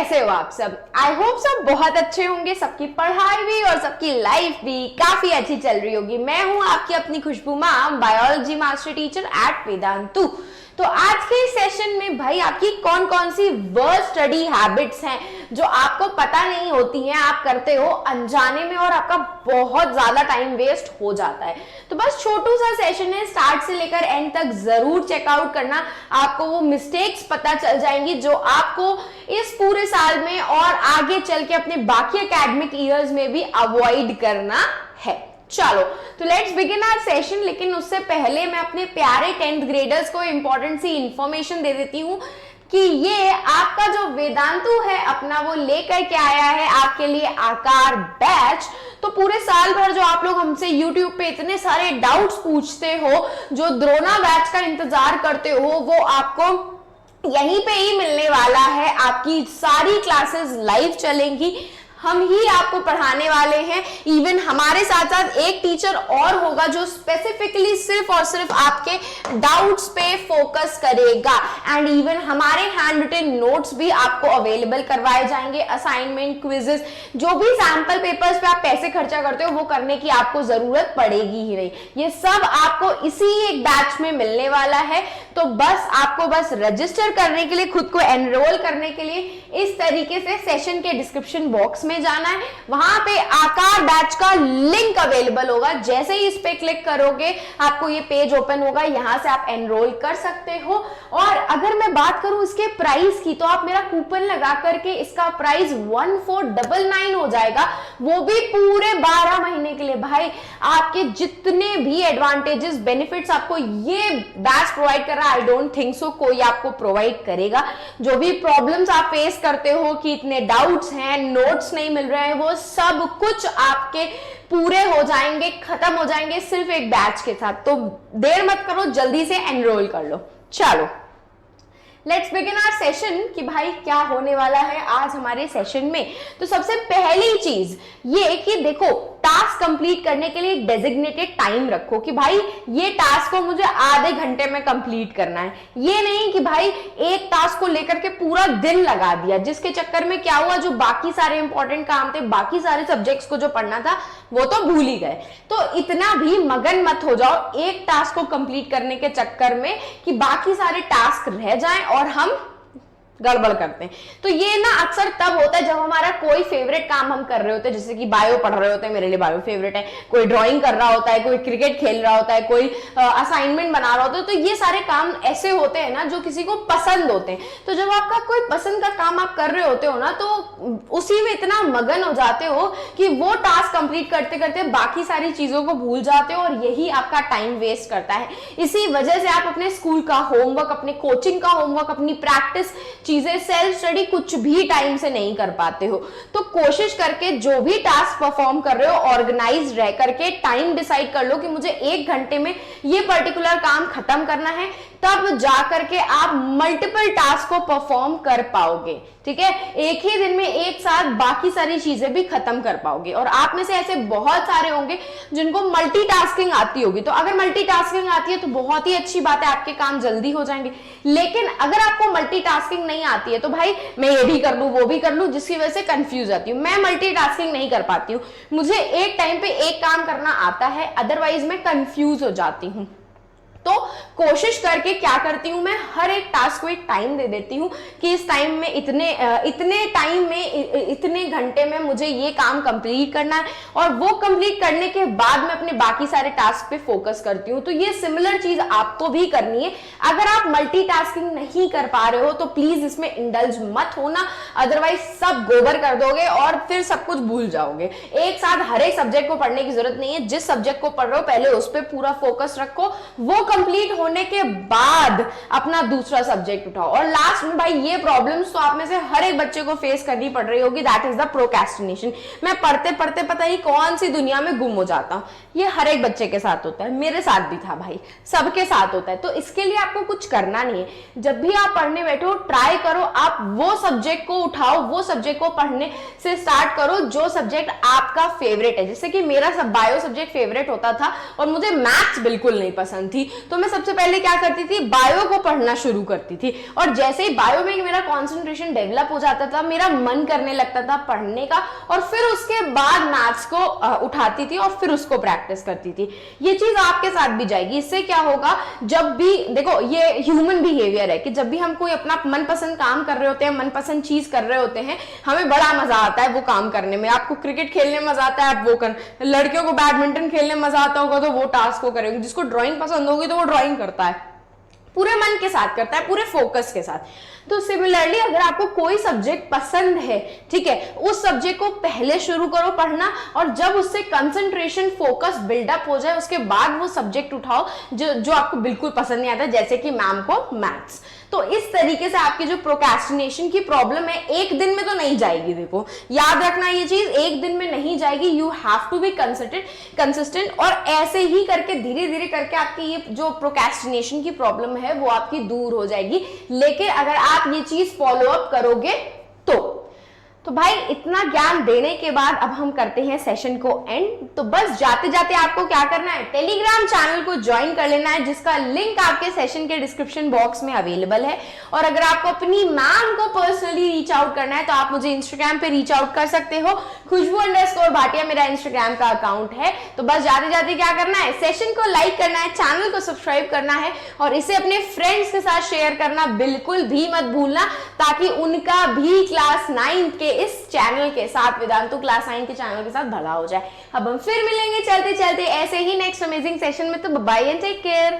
कैसे हो आप सब? आई होप सब बहुत अच्छे होंगे, सबकी पढ़ाई भी और सबकी लाइफ भी काफी अच्छी चल रही होगी। मैं हूं आपकी अपनी खुशबू ma'am, biology master teacher at Vedantu. तो आज के सेशन में भाई आपकी कौन कौन सी वर्स्ट स्टडी हैबिट्स हैं जो आपको पता नहीं होती हैं, आप करते हो अनजाने में और आपका बहुत ज्यादा टाइम वेस्ट हो जाता है। तो बस छोटू सा सेशन है, स्टार्ट से लेकर एंड तक जरूर चेकआउट करना, आपको वो मिस्टेक्स पता चल जाएंगी जो आपको इस पूरे साल में और आगे चल के अपने बाकी एकेडमिक ईयर्स में भी अवॉइड करना है। चलो तो लेट्स बिगिन आवर सेशन। लेकिन उससे पहले मैं अपने प्यारे 10th ग्रेडर्स को इंपॉर्टेंट सी इंफॉर्मेशन दे देती हूँ कि ये आपका जो वेदांतु है अपना वो लेकर के आया है आपके लिए आकार बैच। तो पूरे साल भर जो आप लोग हमसे YouTube पे इतने सारे डाउट्स पूछते हो, जो द्रोणा बैच का इंतजार करते हो, वो आपको यहीं पे ही मिलने वाला है। आपकी सारी क्लासेस लाइव चलेंगी, हम ही आपको पढ़ाने वाले हैं। इवन हमारे साथ साथ एक टीचर और होगा जो स्पेसिफिकली सिर्फ और सिर्फ आपके डाउट्स पे फोकस करेगा। एंड इवन हमारे हैंड रिटन नोट्स भी आपको अवेलेबल करवाए जाएंगे। असाइनमेंट, क्विजेस, जो भी सैंपल पेपर्स पे आप पैसे खर्चा करते हो वो करने की आपको जरूरत पड़ेगी ही नहीं। ये सब आपको इसी एक बैच में मिलने वाला है। तो बस आपको बस रजिस्टर करने के लिए, खुद को एनरोल करने के लिए इस तरीके से सेशन के डिस्क्रिप्शन बॉक्स में जाना है। वहां पे आकार बैच का लिंक अवेलेबल होगा। जैसे ही इस पे क्लिक करोगे आपको ये पेज ओपन होगा, यहां से आप एनरोल कर सकते हो। और अगर मैं बात करूं इसके प्राइस की, तो आप मेरा कूपन लगा करके इसका प्राइस 1499 हो जाएगा, वो भी पूरे 12 महीने के लिए। भाई आपके जितने भी एडवांटेजेस, बेनिफिट्स आपको ये बैच प्रोवाइड कर रहा है, आई डोंट थिंक सो कोई आपको प्रोवाइड करेगा। जो भी प्रॉब्लम्स आप फेस करते हो कि इतने डाउट्स हैं, नोट्स नहीं मिल रहे हैं, वो सब कुछ आपके पूरे हो जाएंगे, खत्म हो जाएंगे सिर्फ एक बैच के साथ। तो देर मत करो, जल्दी से एनरोल कर लो। चलो लेट्स बिगिन आवर सेशन कि भाई क्या होने वाला है आज हमारे सेशन में। तो सबसे पहली चीज ये कि देखो, टास्क कंप्लीट करने के लिए डेजिग्नेटेड टाइम रखो कि भाई ये टास्क को मुझे आधे घंटे में कंप्लीट करना है। ये नहीं कि भाई एक टास्क को लेकर के पूरा दिन लगा दिया, जिसके चक्कर में क्या हुआ, जो बाकी सारे इंपॉर्टेंट काम थे, बाकी सारे सब्जेक्ट्स को जो पढ़ना था वो तो भूल ही गए। तो इतना भी मगन मत हो जाओ एक टास्क को कंप्लीट करने के चक्कर में कि बाकी सारे टास्क रह जाएं और हम गड़बड़ करते हैं। तो ये ना अक्सर तब होता है जब हमारा कोई फेवरेट काम हम कर रहे होते हैं, जैसे कि बायो पढ़ रहे होते हैं, मेरे लिए बायो फेवरेट है, कोई ड्राइंग कर रहा होता है, कोई क्रिकेट खेल रहा होता है, कोई असाइनमेंट बना रहा होता है। तो ये सारे काम ऐसे होते हैं ना जो किसी को पसंद होते हैं। तो जब आपका कोई पसंद का काम आप कर रहे होते हो ना, तो उसी में इतना मगन हो जाते हो कि वो टास्क कंप्लीट करते करते बाकी सारी चीजों को भूल जाते हो, और यही आपका टाइम वेस्ट करता है। इसी वजह से आप अपने स्कूल का होमवर्क, अपने कोचिंग का होमवर्क, अपनी प्रैक्टिस चीजें, सेल्फ स्टडी कुछ भी टाइम से नहीं कर पाते हो। तो कोशिश करके जो भी टास्क परफॉर्म कर रहे हो, ऑर्गेनाइज रह करके टाइम डिसाइड कर लो कि मुझे 1 घंटे में ये पर्टिकुलर काम खत्म करना है, तब जाकर के आप मल्टीपल टास्क को परफॉर्म कर पाओगे। ठीक है, एक ही दिन में एक साथ बाकी सारी चीजें भी खत्म कर पाओगे। और आप में से ऐसे बहुत सारे होंगे जिनको मल्टीटास्किंग आती होगी। तो अगर मल्टीटास्किंग आती है तो बहुत ही अच्छी बात है, आपके काम जल्दी हो जाएंगे। लेकिन अगर आपको मल्टीटास्किंग नहीं आती है तो भाई मैं ये भी कर लूं, वो भी कर लूं, जिसकी वजह से कंफ्यूज आती हूं। मैं मल्टीटास्किंग नहीं कर पाती हूं, मुझे एक टाइम पे एक काम करना आता है, अदरवाइज मैं कंफ्यूज हो जाती हूं। तो कोशिश करके क्या करती हूं, मैं हर एक टास्क को एक टाइम दे देती हूं कि इस टाइम में इतने टाइम में, इतने घंटे में मुझे ये काम कंप्लीट करना है, और वो कंप्लीट करने के बाद मैं अपने बाकी सारे टास्क पे फोकस करती हूं। तो ये सिमिलर चीज आपको भी करनी है। अगर आप मल्टीटास्किंग नहीं कर पा रहे हो तो प्लीज इसमें इंडल्ज मत होना, अदरवाइज सब गोबर कर दोगे और फिर सब कुछ भूल जाओगे। एक साथ हर एक सब्जेक्ट को पढ़ने की जरूरत नहीं है। जिस सब्जेक्ट को पढ़ रहे हो पहले उस पर पूरा फोकस रखो, वो कंप्लीट होने के बाद अपना दूसरा सब्जेक्ट उठाओ। और लास्ट में भाई ये प्रॉब्लम्स तो आप में से हर एक बच्चे को फेस करनी पड़ रही होगी, दैट इज द प्रोक्रेस्टिनेशन। मैं पढ़ते पढ़ते पता नहीं कौन सी दुनिया में गुम हो जाता हूं। ये हर एक बच्चे के साथ होता है, मेरे साथ भी था भाई, सबके साथ होता है। तो इसके लिए आपको कुछ करना नहीं है। जब भी आप पढ़ने बैठो ट्राई करो आप वो सब्जेक्ट को उठाओ, वो सब्जेक्ट को पढ़ने से स्टार्ट करो जो सब्जेक्ट आपका फेवरेट है। जैसे कि मेरा बायो सब्जेक्ट फेवरेट होता था और मुझे मैथ्स बिल्कुल नहीं पसंद थी, तो मैं सबसे पहले क्या करती थी, बायो को पढ़ना शुरू करती थी, और जैसे ही बायो में मेरा कॉन्सेंट्रेशन डेवलप हो जाता था, मेरा मन करने लगता था पढ़ने का, और फिर उसके बाद मैथ्स को उठाती थी और फिर उसको प्रैक्टिस करती थी। ये चीज आपके साथ भी जाएगी। इससे क्या होगा, जब भी देखो, ये ह्यूमन बिहेवियर है कि जब भी हम कोई अपना मनपसंद काम कर रहे होते हैं, मनपसंद चीज कर रहे होते हैं, हमें बड़ा मजा आता है वो काम करने में। आपको क्रिकेट खेलने में मजा आता है, आप वो कर, लड़कियों को बैडमिंटन खेलने में मजा आता होगा तो वो टास्क को करेंगे, जिसको ड्राइंग पसंद होगी तो वो ड्राइंग करता है, पूरे मन के साथ करता है, पूरे फोकस के साथ। तो सिमिलरली अगर आपको कोई सब्जेक्ट पसंद है, ठीक है, उस सब्जेक्ट को पहले शुरू करो पढ़ना, और जब उससे कंसंट्रेशन फोकस बिल्डअप हो जाए उसके बाद वो सब्जेक्ट उठाओ जो आपको बिल्कुल पसंद नहीं आता, जैसे कि मैम को मैथ्स। तो इस तरीके से आपकी जो प्रोक्रेस्टिनेशन की प्रॉब्लम है एक दिन में तो नहीं जाएगी। देखो याद रखना ये चीज एक दिन में नहीं जाएगी, you have to be consistent, और ऐसे ही करके धीरे धीरे करके आपकी ये जो प्रोक्रेस्टिनेशन की प्रॉब्लम है वो आपकी दूर हो जाएगी। लेकिन अगर आप ये चीज फॉलो अप करोगे तो भाई इतना ज्ञान देने के बाद अब हम करते हैं सेशन को एंड। तो बस जाते जाते आपको क्या करना है, टेलीग्राम चैनल को ज्वाइन कर लेना है, जिसका लिंक आपके सेशन के डिस्क्रिप्शन बॉक्स में अवेलेबल है। और अगर आपको अपनी मैम को पर्सनली रीच आउट करना है तो आप मुझे इंस्टाग्राम पे रीच आउट कर सकते हो, खुशबू_भाटिया मेरा इंस्टाग्राम का अकाउंट है। तो बस जाते जाते क्या करना है, सेशन को लाइक करना है, चैनल को सब्सक्राइब करना है, और इसे अपने फ्रेंड्स के साथ शेयर करना बिल्कुल भी मत भूलना, ताकि उनका भी क्लास 9 के इस चैनल के साथ, वेदांतु क्लास 9 के चैनल के साथ भला हो जाए। अब हम फिर मिलेंगे चलते चलते ऐसे ही नेक्स्ट अमेजिंग सेशन में। तो बाय एंड टेक केयर।